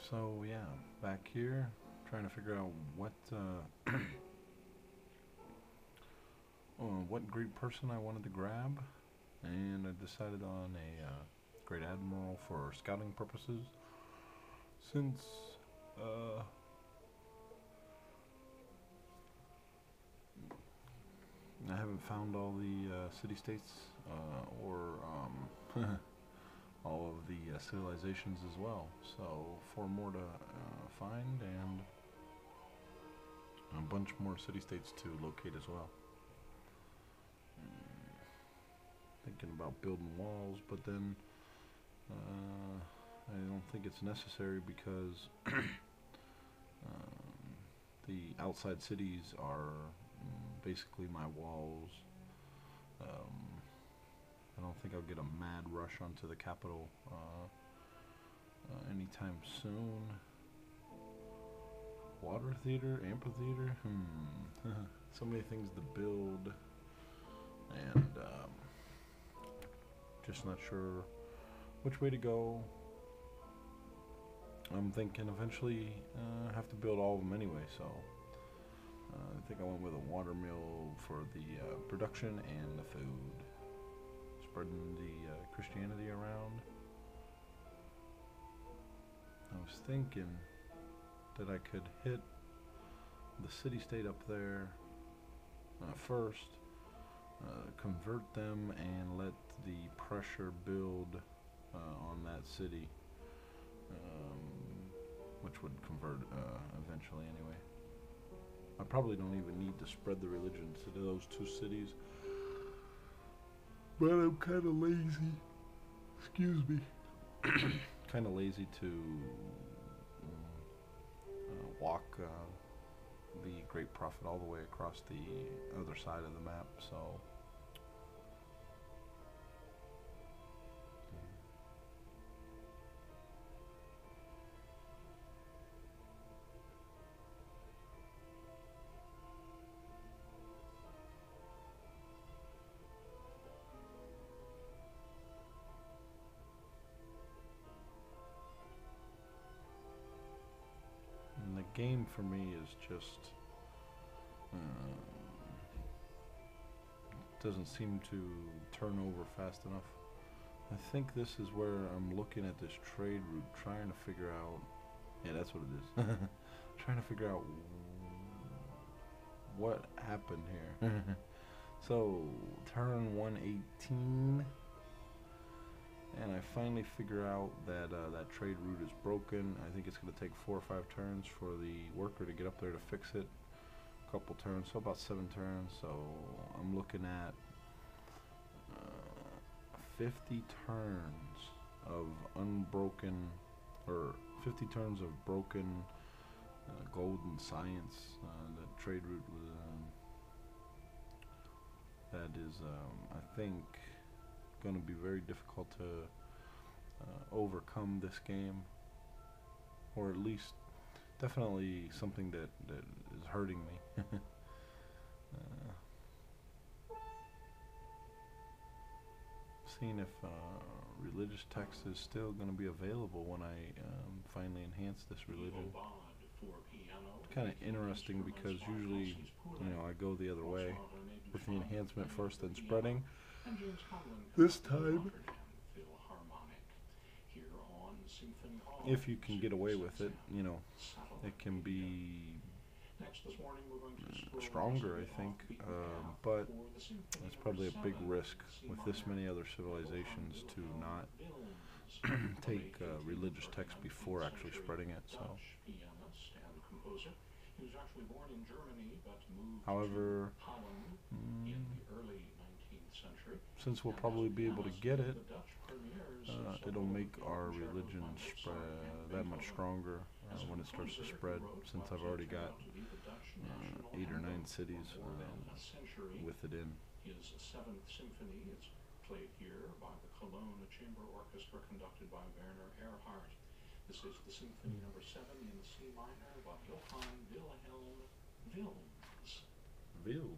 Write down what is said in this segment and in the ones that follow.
So yeah, back here, trying to figure out what great person I wanted to grab, and I decided on a great admiral for scouting purposes. Since I haven't found all the city-states or all of the civilizations as well, so 4 more to find and a bunch more city-states to locate as well. Thinking about building walls, but then I don't think it's necessary because the outside cities are basically my walls. I don't think I'll get a mad rush onto the capital anytime soon. Water theater, amphitheater, so many things to build, and just not sure which way to go. I'm thinking eventually have to build all of them anyway, so I think I went with a water mill for the production and the food, spreading the Christianity around. I was thinking that I could hit the city-state up there first, convert them and let the pressure build on that city, which would convert eventually anyway. I probably don't even need to spread the religion to those 2 cities, but I'm kind of lazy. Excuse me. Kind of lazy to walk the Great Prophet all the way across the other side of the map, so and the game for me is just doesn't seem to turn over fast enough. I think this is where I'm looking at this trade route, trying to figure out, yeah, that's what it is. Trying to figure out what happened here. So turn 118, and I finally figure out that that trade route is broken. I think it's going to take 4 or 5 turns for the worker to get up there to fix it. A couple turns, so about 7 turns. So I'm looking at 50 turns of unbroken, or 50 turns of broken golden science. The trade route was that is, I think, going to be very difficult to overcome this game, or at least definitely something that is hurting me. Seeing if religious text is still going to be available when I finally enhance this religion. It's kind of interesting because usually, I go the other way with the enhancement first, then spreading. This time, if you can get away with it, it can be stronger, I think, but it's probably a big risk with this many other civilizations to not take religious text before actually spreading it. So, however, since we'll probably be able to get it, it'll make our religion that much stronger when it starts to spread, since I've already got 8 or 9 cities with it in. His 7th Symphony is played here by the Cologne Chamber Orchestra conducted by Werner Erhard. This is the Symphony number 7 in C minor by Johann Wilhelm Wilms. Wilms.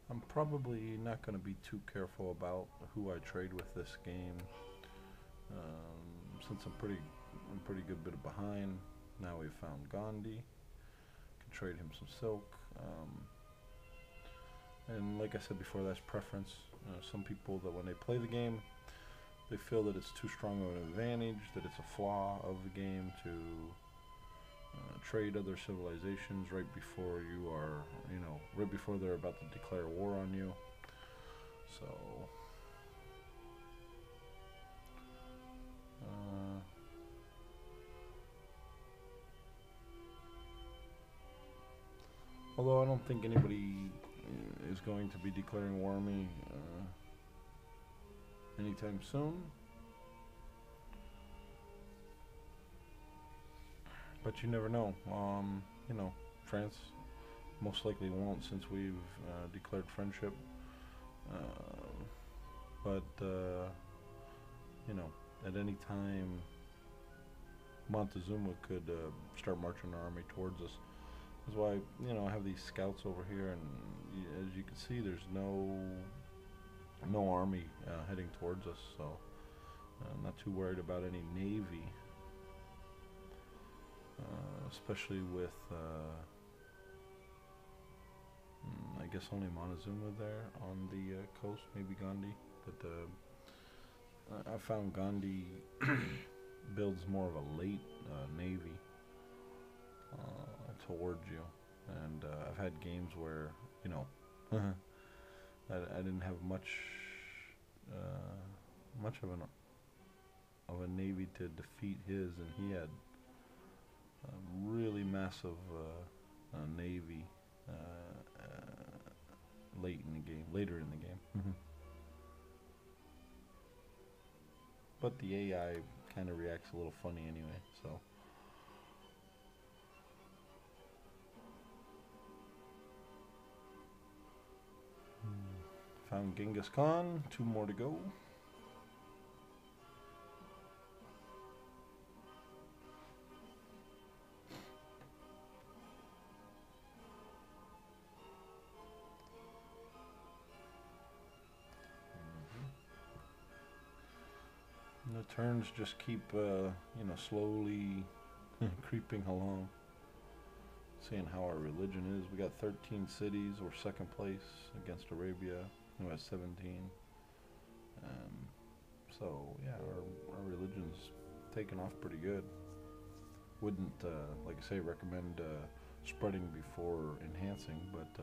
I'm probably not going to be too careful about who I trade with this game, since I'm pretty good bit behind. Now we've found Gandhi. Can trade him some silk. And like I said before, that's preference. Some people that when they play the game, they feel that it's too strong of an advantage, that it's a flaw of the game to trade other civilizations right before you are, right before they're about to declare war on you. So, although I don't think anybody is going to be declaring war on me anytime soon. But you never know. France most likely won't, since we've declared friendship. But at any time, Montezuma could start marching an army towards us. That's why I have these scouts over here, and as you can see, there's no army heading towards us. So I'm not too worried about any navy. Especially with, I guess only Montezuma there on the coast, maybe Gandhi. But I found Gandhi builds more of a late navy towards you, and I've had games where I didn't have much of a navy to defeat his, and he had a really massive navy later in the game. But the AI kind of reacts a little funny anyway, so. Found Genghis Khan, 2 more to go. The turns just keep, slowly creeping along. Seeing how our religion is. We got 13 cities. We're second place against Arabia, who has 17. So, yeah, our religion's taken off pretty good. Wouldn't, like I say, recommend spreading before enhancing, but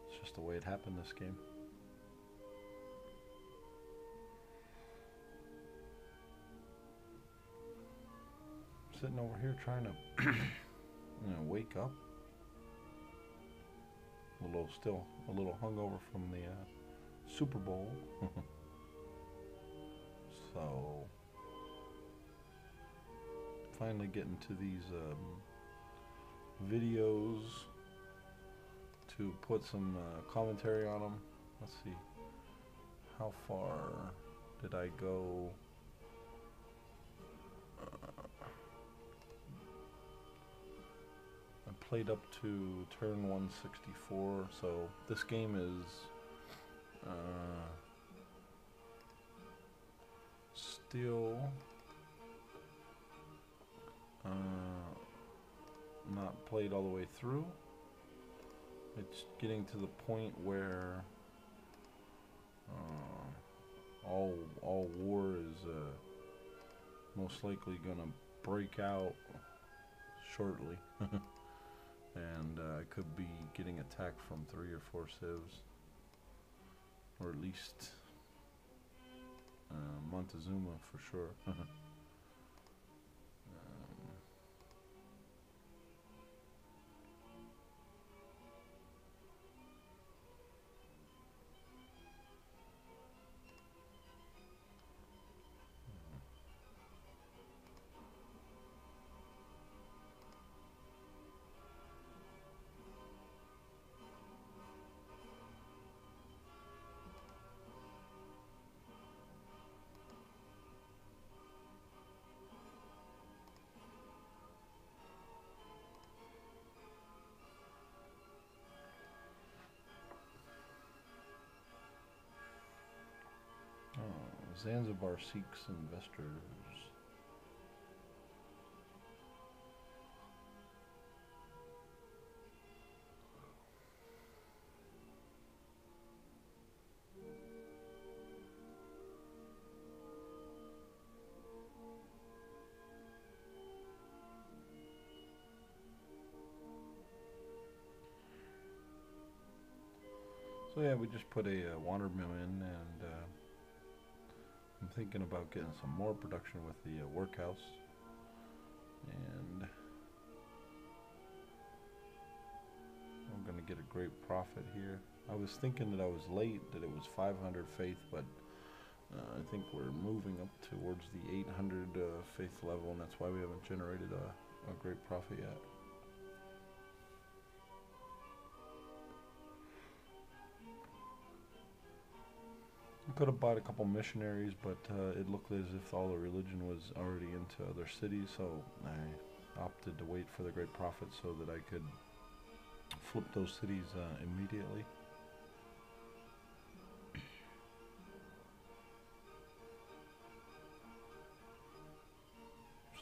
it's just the way it happened this game. Sitting over here trying to wake up. A little hungover from the Super Bowl. So finally getting to these videos to put some commentary on them. Let's see, how far did I go? Played up to turn 164, so this game is still not played all the way through. It's getting to the point where all war is most likely gonna break out shortly. And I could be getting attacked from 3 or 4 civs, or at least Montezuma for sure. Zanzibar seeks investors. So yeah, we just put a water mill in, and I'm thinking about getting some more production with the workhouse, and I'm gonna get a great profit here. I was thinking that I was late, that it was 500 faith, but I think we're moving up towards the 800 faith level, and that's why we haven't generated a great profit yet. I could have bought a couple missionaries, but it looked as if all the religion was already into other cities, so I opted to wait for the great prophet so that I could flip those cities immediately.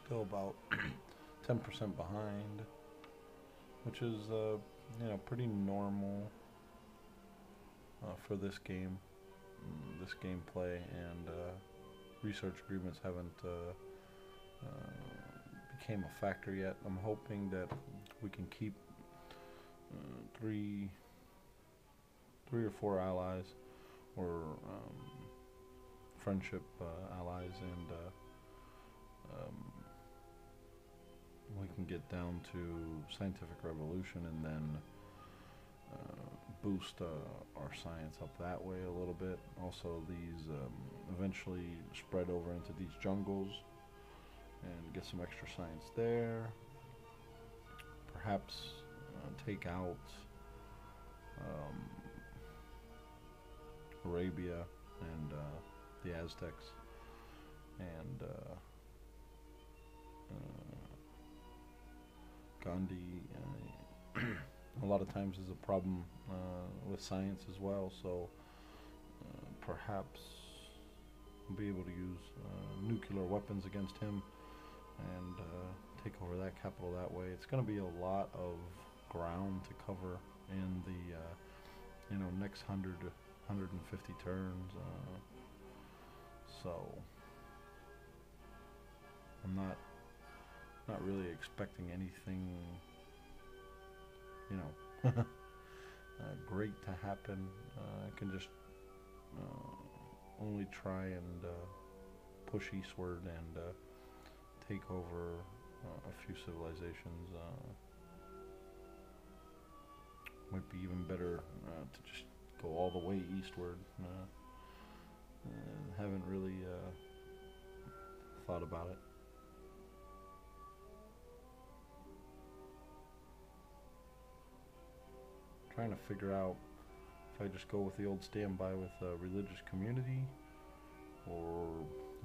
Still about 10% behind, which is pretty normal for this game. This gameplay, and research agreements haven't became a factor yet. I'm hoping that we can keep three or four allies, or friendship allies, and we can get down to scientific revolution, and then boost our science up that way a little bit. Also, these eventually spread over into these jungles and get some extra science there. Perhaps take out Arabia and the Aztecs, and Gandhi. A lot of times is a problem with science as well, so perhaps we'll be able to use nuclear weapons against him and take over that capital that way. It's going to be a lot of ground to cover in the next 150 turns, so I'm not really expecting anything great to happen. I can just only try and push eastward and take over a few civilizations. Might be even better to just go all the way eastward. Haven't really thought about it. Trying to figure out if I just go with the old standby with a religious community, or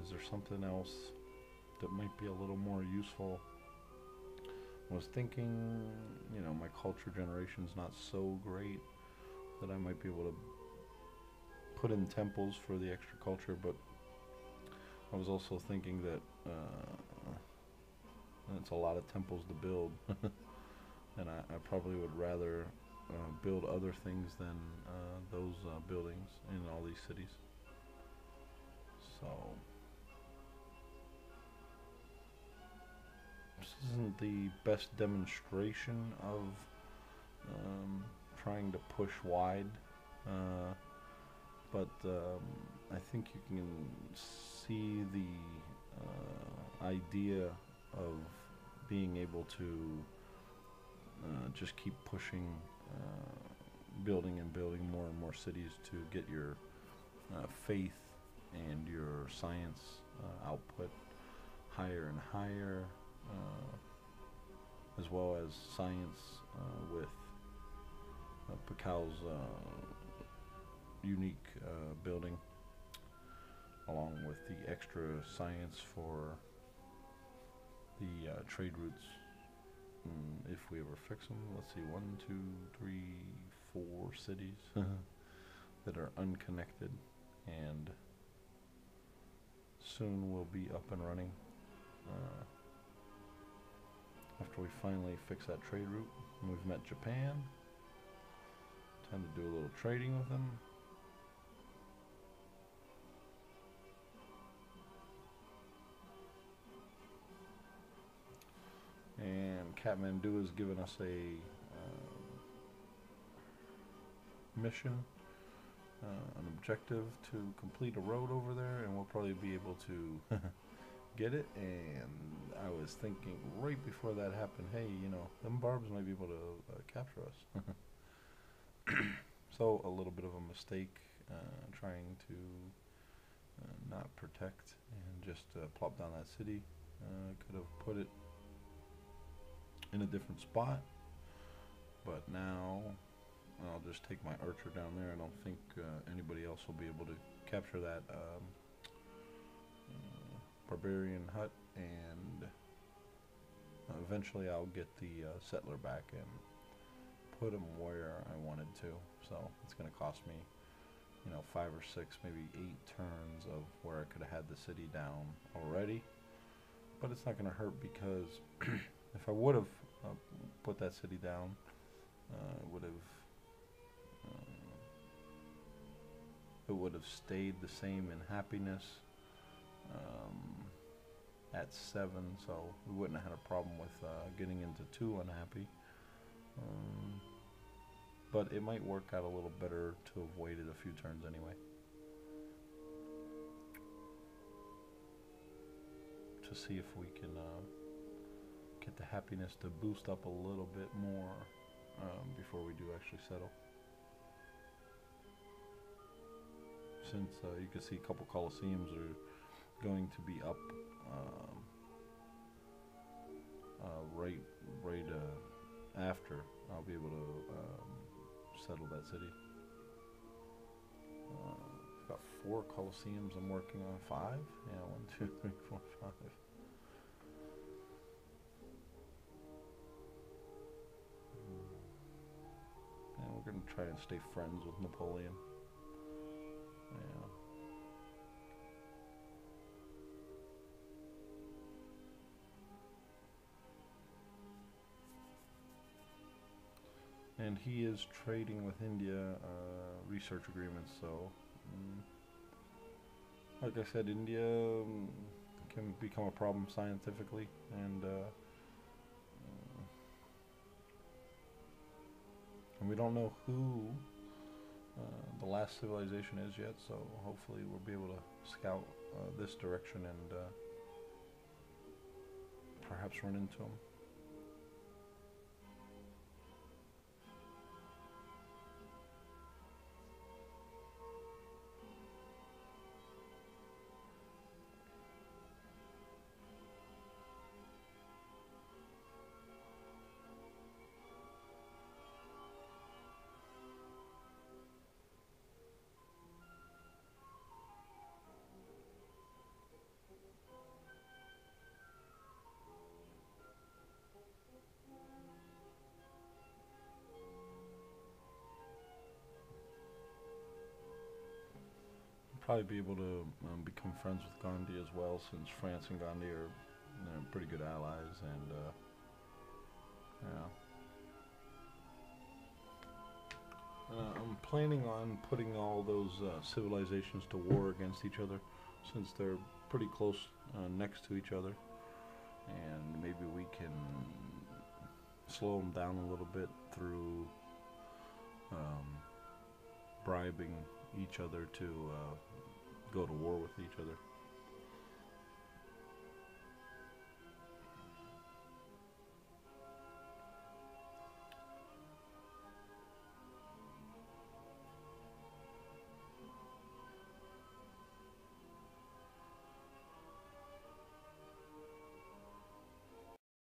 is there something else that might be a little more useful. I was thinking, my culture generation's not so great, that I might be able to put in temples for the extra culture, but I was also thinking that it's a lot of temples to build, and I probably would rather build other things than those buildings in all these cities. So this isn't the best demonstration of trying to push wide, but I think you can see the idea of being able to just keep pushing, building and building more and more cities to get your faith and your science output higher and higher, as well as science with Pacal's unique building, along with the extra science for the trade routes. If we ever fix them, let's see, 1, 2, 3, 4 cities that are unconnected, and soon we'll be up and running. After we finally fix that trade route, and we've met Japan. Time to do a little trading with them. And Kathmandu has given us a mission, an objective to complete a road over there, and we'll probably be able to get it. And I was thinking right before that happened, hey, you know, them Barbs might be able to capture us. So a little bit of a mistake, trying to not protect and just plop down that city. Could have put it in a different spot, but now I'll just take my archer down there. I don't think anybody else will be able to capture that barbarian hut, and eventually I'll get the settler back and put him where I wanted to. So it's going to cost me, you know, 5 or 6, maybe 8 turns of where I could have had the city down already, but it's not going to hurt, because if I would have put that city down, it would have stayed the same in happiness at 7, so we wouldn't have had a problem with getting into 2 unhappy. But it might work out a little better to have waited a few turns anyway, to see if we can get the happiness to boost up a little bit more before we do actually settle. Since you can see a couple Colosseums are going to be up right after I'll be able to settle that city. Got 4 Colosseums I'm working on. 5? Yeah, 1, 2, 3, 4, 5. And we're going to try and stay friends with Napoleon. Yeah. And he is trading with India, research agreements, so like I said, India can become a problem scientifically, and we don't know who the last civilization is yet, so hopefully we'll be able to scout this direction and perhaps run into them. Probably be able to become friends with Gandhi as well, since France and Gandhi are, you know, pretty good allies, and yeah. I'm planning on putting all those civilizations to war against each other, since they're pretty close next to each other, and maybe we can slow them down a little bit through bribing each other to go to war with each other.